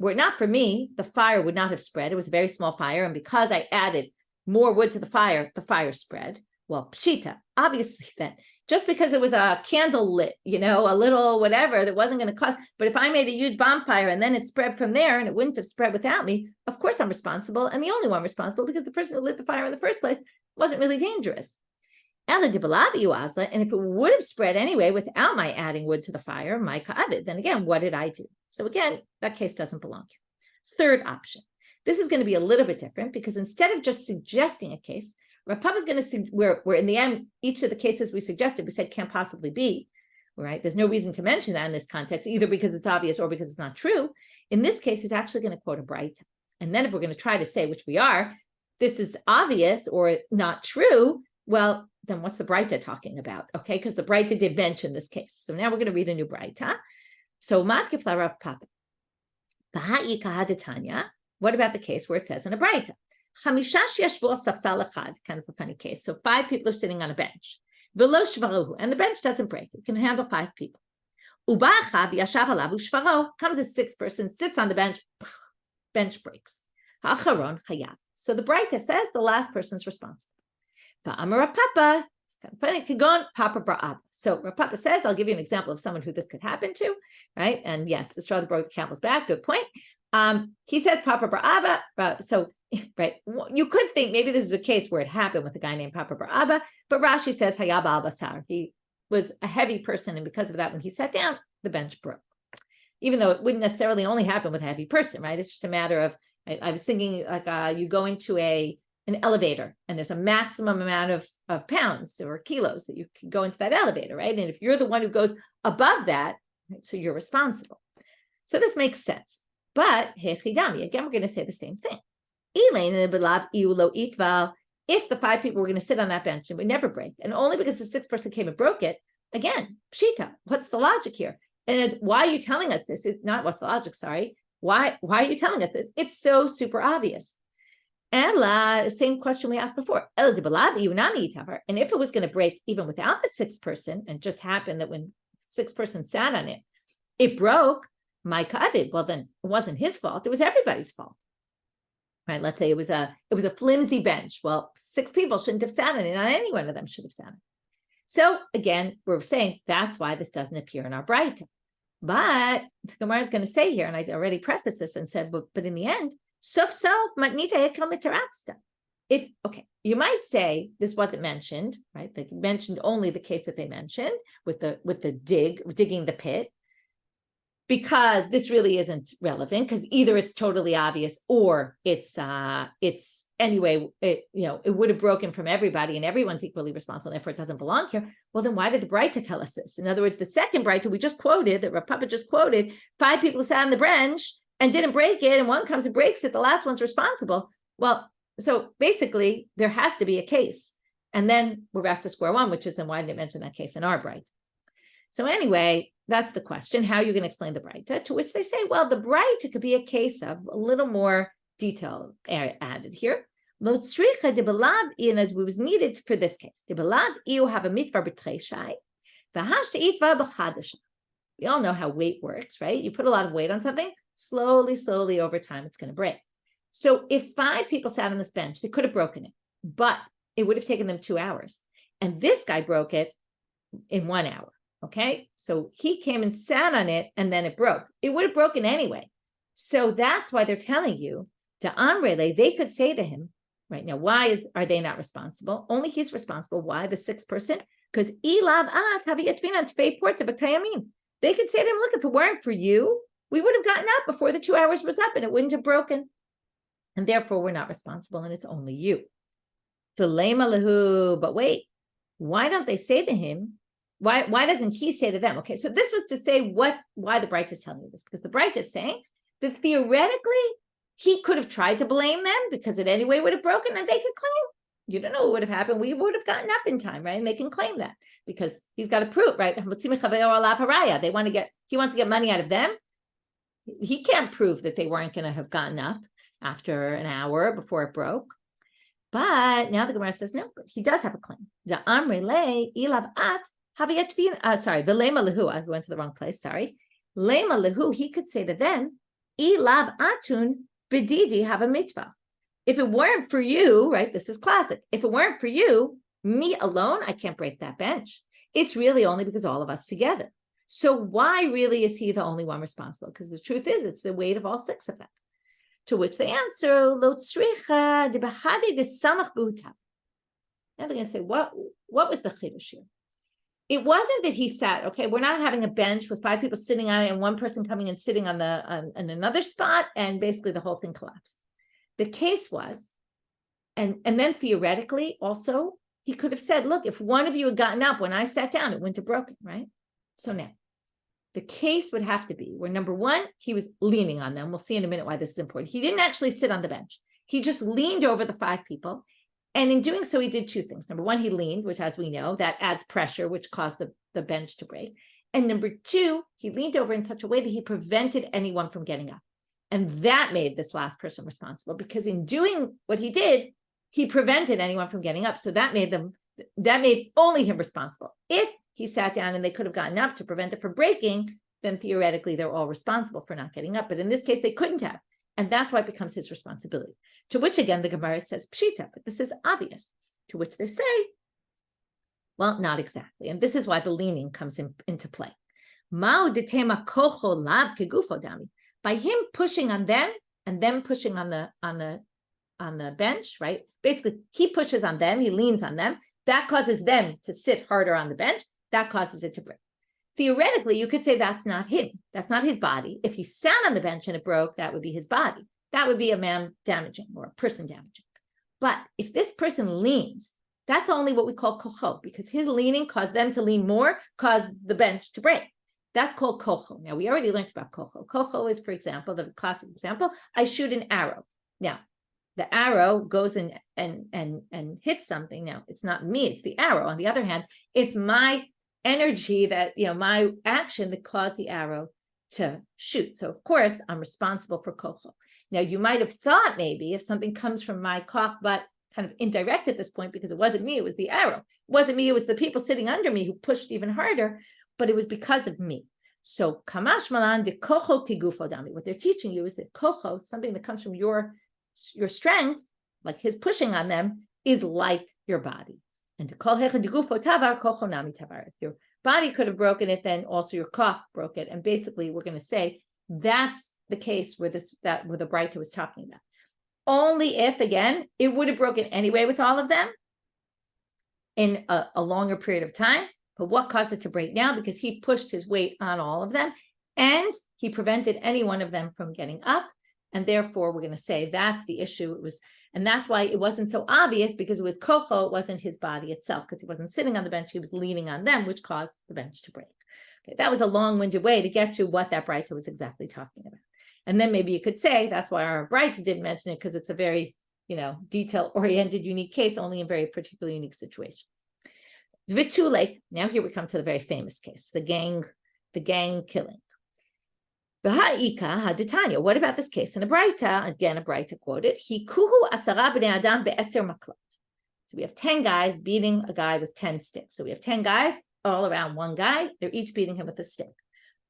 were it not for me, the fire would not have spread. It was a very small fire, and because I added more wood to the fire spread. Well, pshita, obviously then, just because there was a candle lit, a little whatever that wasn't going to cause, but if I made a huge bonfire and then it spread from there and it wouldn't have spread without me, of course I'm responsible, and the only one responsible because the person who lit the fire in the first place wasn't really dangerous. And if it would have spread anyway without my adding wood to the fire, my ka'avid, then again, what did I do? So again, that case doesn't belong here. Third option. This is going to be a little bit different because instead of just suggesting a case, Rav is going to where in the end, each of the cases we suggested, we said can't possibly be, right? There's no reason to mention that in this context, either because it's obvious or because it's not true. In this case, he's actually going to quote a braita. And then if we're going to try to say, which we are, this is obvious or not true, well, then what's the braita talking about? Okay, because the braita did mention this case. So now we're going to read a new braita. So matkifla Rav Papa. What about the case where it says in a braita? Kind of a funny case. So 5 people are sitting on a bench. And the bench doesn't break. It can handle 5 people. Comes a 6th person, sits on the bench, bench breaks. So the braita says the last person's responsible. It's kind of funny. So Rav Papa says, I'll give you an example of someone who this could happen to, right? And yes, the straw that broke the camel's back. Good point. He says Papa Bar'aba. So, right, you could think maybe this is a case where it happened with a guy named Papa Bar'aba, but Rashi says Hayab al-Basar. He was a heavy person, and because of that, when he sat down, the bench broke. Even though it wouldn't necessarily only happen with a heavy person, right? It's just a matter of, I was thinking like you go into an elevator and there's a maximum amount of pounds or kilos that you can go into that elevator, right? And if you're the one who goes above that, right, so you're responsible. So this makes sense. But again, we're going to say the same thing. If the 5 people were going to sit on that bench and would never break, and only because the 6th person came and broke it, again, pshita, what's the logic here? And it's, why are you telling us this? It's not what's the logic, sorry. Why are you telling us this? It's so super obvious. And same question we asked before. And if it was going to break even without the 6th person, and just happened that when 6th person sat on it, it broke, my ka'avid, well then it wasn't his fault, it was everybody's fault. Right? Let's say it was a flimsy bench. Well, 6 people shouldn't have sat on it, not any one of them should have sat on it. So again, we're saying that's why this doesn't appear in our braita. But the Gemara is going to say here, and I already prefaced this and said, but in the end, if, okay, you might say this wasn't mentioned, right? They mentioned only the case that they mentioned with the digging the pit, because this really isn't relevant, because either it's totally obvious or it's anyway, it would have broken from everybody and everyone's equally responsible, therefore it doesn't belong here. Well, then why did the braita tell us this? In other words, the second braita we just quoted, that Rav Papa just quoted, 5 people sat on the bench and didn't break it, and one comes and breaks it, the last one's responsible. Well, so basically there has to be a case. And then we're back to square one, which is then why didn't it mention that case in our braita? So anyway, that's the question. How are you going to explain the braita? To which they say, well, the braita could be a case of a little more detail added here. Lo tzricha de belav in as was needed for this case. De belav you have a mitvar b'treishai, v'hashta itvar b'chadash. We all know how weight works, right? You put a lot of weight on something, slowly over time, it's going to break. So if 5 people sat on this bench, they could have broken it, but it would have taken them 2 hours. And this guy broke it in 1 hour. Okay. So he came and sat on it and then it broke. It would have broken anyway. So that's why they're telling you to Amrele, they could say to him, right now, are they not responsible? Only he's responsible. Why? The 6th person? Because they could say to him, look, if it weren't for you, we would have gotten up before the 2 hours was up and it wouldn't have broken. And therefore we're not responsible and it's only you. But wait, why don't they say to him, why doesn't he say to them? Okay, so this was to say why the braita is telling you this, because the braita is saying that theoretically he could have tried to blame them because it anyway would have broken and they could claim. You don't know what would have happened. We would have gotten up in time, right? And they can claim that because he's got to prove, right? He wants to get money out of them. He can't prove that they weren't going to have gotten up after an hour before it broke. But now the Gemara says, no, he does have a claim. Velema lehu. I went to the wrong place. Sorry. Lema lehu. He could say to them, ilav atun bedidi have a mitzvah. If it weren't for you, right? This is classic. If it weren't for you, me alone, I can't break that bench. It's really only because all of us together. So why really is he the only one responsible? Because the truth is, it's the weight of all 6 of them. To which they answer, Lo tzricha de bahadi de samach b'utav. Now they're going to say, what was the chidush here? It wasn't that he sat, okay, we're not having a bench with 5 people sitting on it and one person coming and sitting on another spot, and basically the whole thing collapsed. The case was, and then theoretically also, he could have said, look, if one of you had gotten up when I sat down, it wouldn't have broken, right? So now, the case would have to be where, number 1, he was leaning on them. We'll see in a minute why this is important. He didn't actually sit on the bench. He just leaned over the 5 people. And in doing so, he did 2 things. Number 1, he leaned, which, as we know, that adds pressure, which caused the bench to break. And number 2, he leaned over in such a way that he prevented anyone from getting up. And that made this last person responsible, because in doing what he did, he prevented anyone from getting up. So that made only him responsible. If he sat down and they could have gotten up to prevent it from breaking, then theoretically they're all responsible for not getting up. But in this case, they couldn't have. And that's why it becomes his responsibility. To which, again, the Gemara says, pshita, but this is obvious. To which they say, well, not exactly. And this is why the leaning comes into play. Mao detema kocho lav kegufo dami. By him pushing on them and them pushing on the bench, right? Basically, he pushes on them, he leans on them. That causes them to sit harder on the bench. That causes it to break. Theoretically, you could say that's not him. That's not his body. If he sat on the bench and it broke, that would be his body. That would be a man damaging or a person damaging. But if this person leans, that's only what we call kocho, because his leaning caused them to lean more, caused the bench to break. That's called kocho. Now, we already learned about kocho. Kocho is, for example, the classic example, I shoot an arrow. Now, the arrow goes in and hits something. Now, it's not me, it's the arrow. On the other hand, it's my energy that, my action that caused the arrow to shoot. So, of course, I'm responsible for kocho. Now, you might have thought maybe if something comes from my koch, but kind of indirect at this point, because it wasn't me, it was the arrow. It wasn't me, it was the people sitting under me who pushed even harder, but it was because of me. So, kamash malan de kocho kigufo dami. What they're teaching you is that kocho, something that comes from your strength, like his pushing on them, is like your body. And to kol hecha de gufo tavar kocho nami tavar. If your body could have broken it, then also your koch broke it. And basically, we're going to say that's the case where the braita was talking about. Only if, again, it would have broken anyway with all of them in a longer period of time. But what caused it to break now? Because he pushed his weight on all of them and he prevented any one of them from getting up. And therefore, we're going to say that's the issue. And that's why it wasn't so obvious, because it was kocho, it wasn't his body itself, because he wasn't sitting on the bench, he was leaning on them, which caused the bench to break. Okay, that was a long-winded way to get to what that braita was exactly talking about. And then maybe you could say that's why our braita didn't mention it, because it's a very, detail-oriented, unique case, only in very particular unique situations. Vitulek. Now here we come to the very famous case, the gang killing. V'ha'ika haditanya. What about this case in a braita? Again, a braita quoted. Hikuhu asara b'nei adam be'eser maklot. So we have 10 guys beating a guy with 10 sticks. So we have 10 guys all around one guy. They're each beating him with a stick.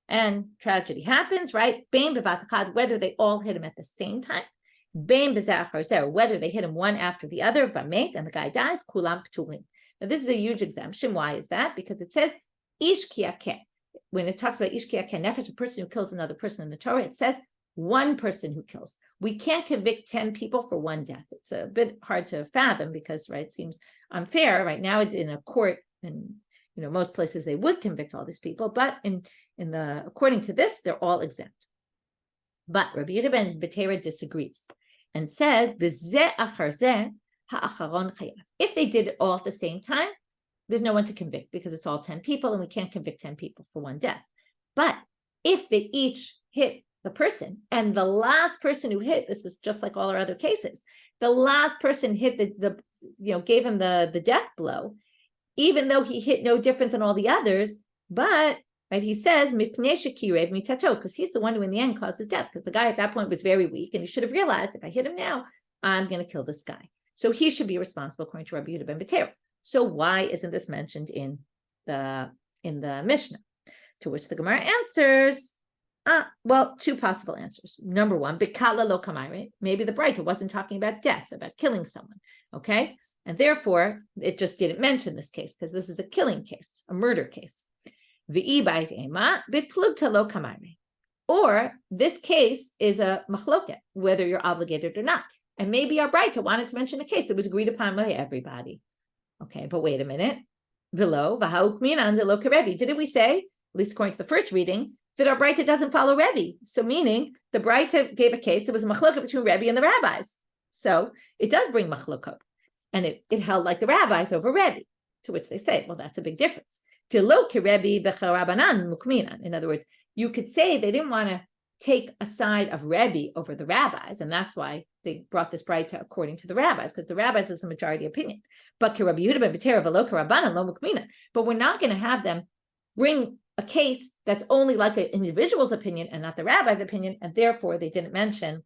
And tragedy happens, right? Bein b'vatachad, whether they all hit him at the same time. Bein b'zeh, whether they hit him one after the other, v'amet, and the guy dies, kulam k'tulim. Now this is a huge exemption. Why is that? Because it says, ish kiyakeh. When it talks about ish kiyakeh nefesh, a person who kills another person in the Torah, it says one person who kills. We can't convict 10 people for one death. It's a bit hard to fathom because, right, it seems unfair. Right now, it's in a court, and most places they would convict all these people, but according to this, they're all exempt. But Rabbi Yehuda ben Betera disagrees and says, "B'zeh achar zeh ha'acharon chayav." If they did it all at the same time, there's no one to convict because it's all 10 people, and we can't convict 10 people for one death. But if they each hit the person, and the last person who hit, this is just like all our other cases, the last person hit gave him the death blow, even though he hit no different than all the others, but right, he says because he's the one who in the end caused his death, because the guy at that point was very weak, and he should have realized, if I hit him now, I'm going to kill this guy. So he should be responsible according to Rabbi Yehuda ben Betera. So why isn't this mentioned in the Mishna? To which the Gemara answers, well, two possible answers. Number one, bikala lo kamaire. Maybe the braita wasn't talking about death, about killing someone. Okay, and therefore it just didn't mention this case because this is a killing case, a murder case. Or this case is a machloket, whether you're obligated or not. And maybe our braita wanted to mention a case that was agreed upon by everybody. Okay, but wait a minute. Didn't we say, at least according to the first reading, that our braita doesn't follow Rebbi? So meaning the braita gave a case that was a machloket between Rebbi and the rabbis. So it does bring machlokot. And it held like the rabbis over Rebbi, to which they say, well, that's a big difference. In other words, you could say they didn't want to take a side of Rebbi over the rabbis, and that's why they brought this braita according to the rabbis, because the rabbis is the majority opinion. But we're not going to have them bring a case that's only like an individual's opinion and not the rabbi's opinion, and therefore they didn't mention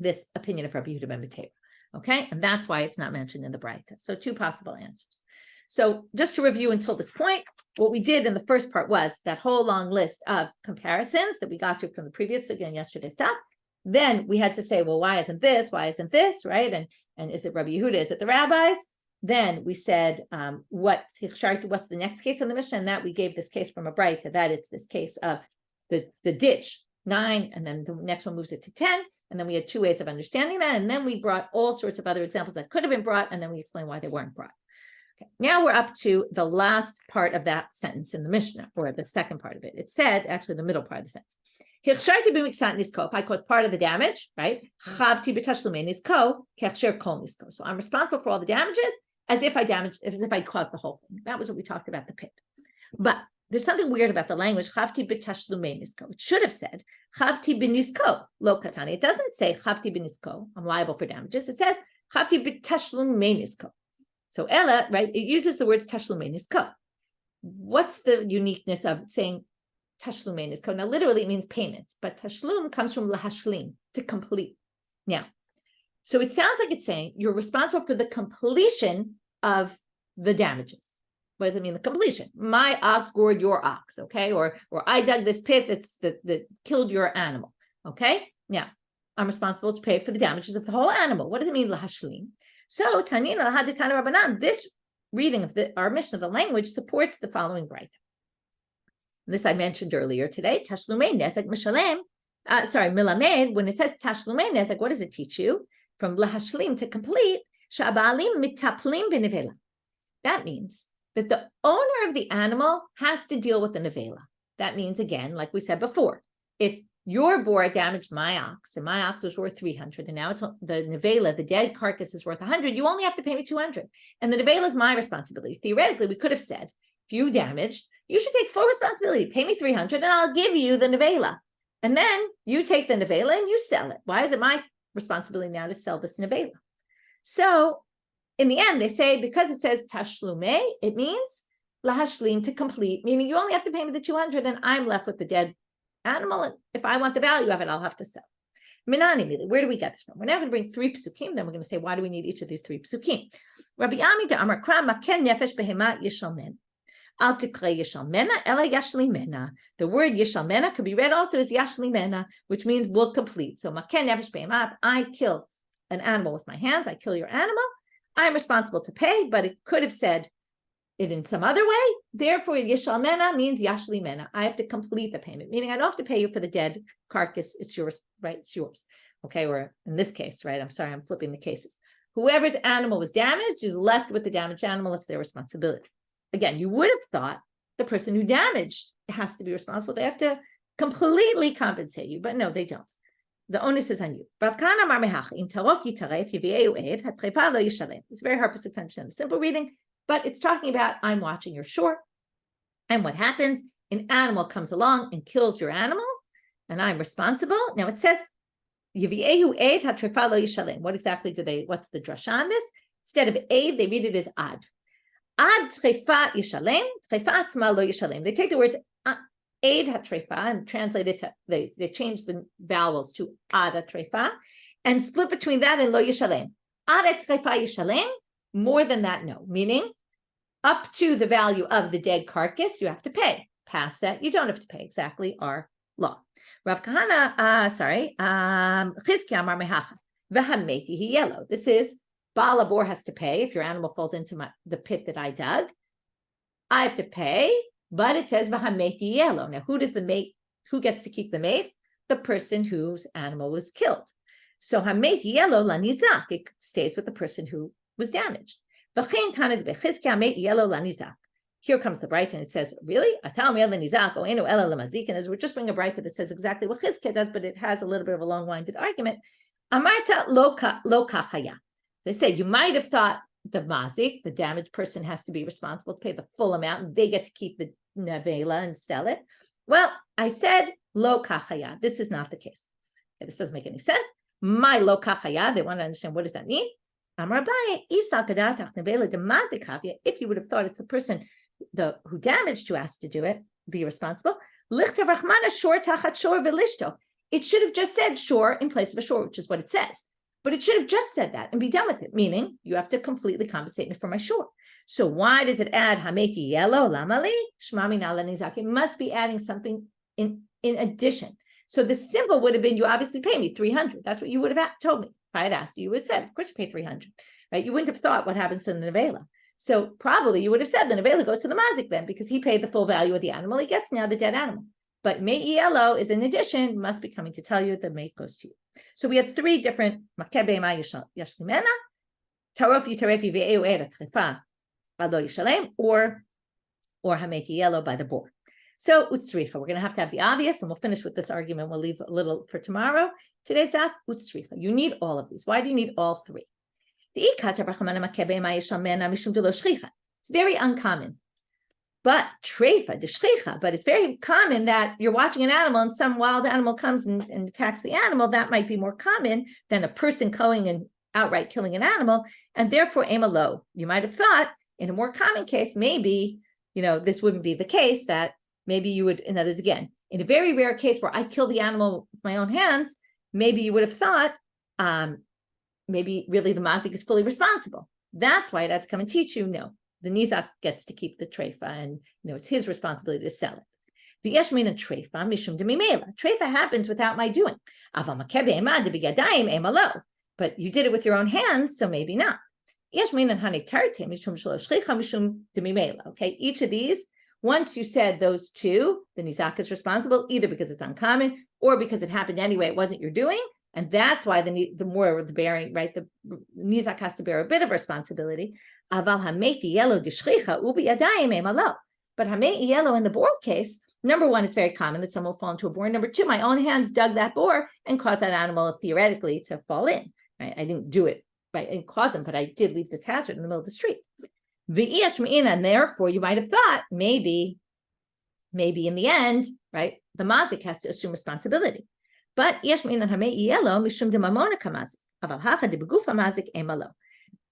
this opinion of Rabbi Yehuda ben Betera. Okay, and that's why it's not mentioned in the braita. So two possible answers. So just to review until this point, what we did in the first part was that whole long list of comparisons that we got to from the previous, again, yesterday's talk. Then we had to say, well, why isn't this? Why isn't this? Right? And is it Rabbi Yehuda? Is it the rabbis? Then we said, what's the next case in the Mishna? And that we gave this case from a braita, that it's this case of the ditch, 9, and then the next one moves it to 10. And then we had two ways of understanding that. And then we brought all sorts of other examples that could have been brought, and then we explained why they weren't brought. Okay. Now we're up to the last part of that sentence in the Mishna, or the second part of it. It said, actually the middle part of the sentence, if I cause part of the damage, right? So I'm responsible for all the damages as if I caused the whole thing. That was what we talked about, the pit. But there's something weird about the language. It should have said chavti b'nizko lo katani. It doesn't say chavti b'nizko, I'm liable for damages. It says chavti b'tashlumei nizko. So Ella, right, it uses the words tashlumei nizko. What's the uniqueness of saying tashlumei nizko? Now, literally it means payments, but tashlum comes from lahashlim, to complete. Now, so it sounds like it's saying you're responsible for the completion of the damages. What does it mean, the completion? My ox gored your ox, okay? Or I dug this pit that killed your animal, okay? Now, I'm responsible to pay for the damages of the whole animal. What does it mean, lahashlim? So, Tanina Haditana Rabbanan, this reading of our Mishna, the language, supports the following braita. This I mentioned earlier today. Tashlumei nezek mishalem. Milamed. When it says tashlumei nezek, what does it teach you? From lahashlim, to complete. Sha'abalim mitaplim b'nevela. That means that the owner of the animal has to deal with the nevela. That means, again, like we said before, if your boar damaged my ox, and my ox was worth 300, and now it's the nevela, the dead carcass, is worth 100. You only have to pay me 200, and the nevela is my responsibility. Theoretically, we could have said, if you damaged, you should take full responsibility. Pay me 300, and I'll give you the nevela, and then you take the nevela and you sell it. Why is it my responsibility now to sell this nevela? So, in the end, they say because it says tashlumei, it means lahashlim, to complete, meaning you only have to pay me the 200, and I'm left with the dead animal, and if I want the value of it, I'll have to sell. Minani, where do we get this from? We're now going to bring 3 psukim, then we're going to say, why do we need each of these 3 psukim? Rabbi Ami de Amar Kra Maken Nefesh Behema Yishalmen. Al Tikre Yishalmena Ela Yashlimena. The word Yishalmena could be read also as Yashlimena, which means will complete. So Maken Nefesh Behema, if I kill an animal with my hands, I kill your animal, I'm responsible to pay, but it could have said it in some other way. Therefore, Yishalmena means Yashlimena. I have to complete the payment, meaning I don't have to pay you for the dead carcass. It's yours, right? It's yours. Okay, or in this case, right? I'm sorry, I'm flipping the cases. Whoever's animal was damaged is left with the damaged animal. It's their responsibility. Again, you would have thought the person who damaged has to be responsible. They have to completely compensate you, but no, they don't. The onus is on you. It's very hard to understand the simple reading, but it's talking about I'm watching your shore, and what happens? An animal comes along and kills your animal, and I'm responsible. Now it says, what exactly what's the drasha on this? Instead of aid, they read it as ad. Ad trefa yishalem, trefa atzma lo yishalem. They take the words aid hatrefa and translate it to, they change the vowels to ad hatrefa and split between that and lo yishalem. Ad hatrefa yishalem, more than that, no. Meaning, up to the value of the dead carcass, you have to pay. Past that, you don't have to pay. Exactly our law. Rav Kahana, Chizkiah Amar Mehacha, v'hameti hi yellow. This is Baal Abor has to pay if your animal falls into the pit that I dug. I have to pay, but it says v'hameti yellow. Now, who gets to keep the mate? The person whose animal was killed. So hameti yellow la nizak, it stays with the person who was damaged. Here comes the braita, and it says, really? And we're just bringing a braita that says exactly what Chizkiah does, but it has a little bit of a long-winded argument. Amarta lo kachaya. They say, you might have thought the mazik, the damaged person, has to be responsible to pay the full amount, and they get to keep the nevela and sell it. Well, I said lo kachaya. This is not the case. Okay, this doesn't make any sense. My lo kachaya, they want to understand, what does that mean? If you would have thought it's the person who damaged who has to do it, be responsible. It should have just said shore in place of a shore, which is what it says. But it should have just said that and be done with it, meaning you have to completely compensate me for my shore. So why does it add hameki yellow lamali shmami nala nizak? It must be adding something in addition. So the simple would have been, you obviously pay me $300. That's what you would have told me. If I had asked you, would have said, of course you pay $300, right? You wouldn't have thought what happens to the nevela. So probably you would have said the nevela goes to the mazik then, because he paid the full value of the animal. He gets now the dead animal. But mei yellow is in addition, must be coming to tell you the mate goes to you. So we have 3 different makebe ma yashlimena, tarofi tarefi ve'eu era trefa alo yishalem, or hameki yellow by the boar. So utsricha, we're going to have the obvious, and we'll finish with this argument. We'll leave a little for tomorrow. Today's daf, utsricha. You need all of these. Why do you need all 3? It's very uncommon. But treifa, the shchicha, but it's very common that you're watching an animal and some wild animal comes and attacks the animal. That might be more common than a person going and outright killing an animal. And therefore, emalo, you might have thought in a more common case, maybe, this wouldn't be the case, that maybe you would, in others again, in a very rare case where I kill the animal with my own hands, maybe you would have thought, maybe really the mazik is fully responsible. That's why it had to come and teach you, no. The nizak gets to keep the treifa, and it's his responsibility to sell it. The yeshmin and treifa mishum demimela. Treifa happens without my doing. But you did it with your own hands, so maybe not. Yeshmin and hanik tarte mishum shloshchicha mishum demimela. Okay, each of these, once you said those 2, the nizak is responsible either because it's uncommon or because it happened anyway. It wasn't your doing. And that's why the more the bearing, right, the nizak has to bear a bit of responsibility. But hamei yellow in the boar case, number 1, it's very common that someone will fall into a boar. Number 2, my own hands dug that boar and caused that animal theoretically to fall in. Right? I didn't do it, right? I didn't cause him, but I did leave this hazard in the middle of the street. And therefore, you might have thought maybe in the end, right, the mazik has to assume responsibility. But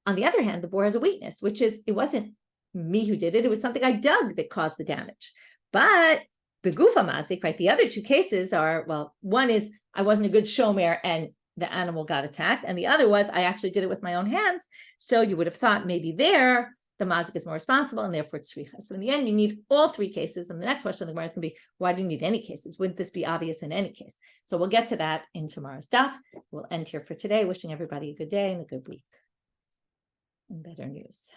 on the other hand, the boar has a weakness, which is it wasn't me who did it. It was something I dug that caused the damage. But begufa mazik, right? The other two cases are, well, one is I wasn't a good shomer and the animal got attacked, and the other was I actually did it with my own hands. So you would have thought maybe there the mazik is more responsible, and therefore it's shricha. So in the end, you need all three cases. And the next question of the Gemara is going to be, why do you need any cases? Wouldn't this be obvious in any case? So we'll get to that in tomorrow's daf. We'll end here for today. Wishing everybody a good day and a good week. And better news.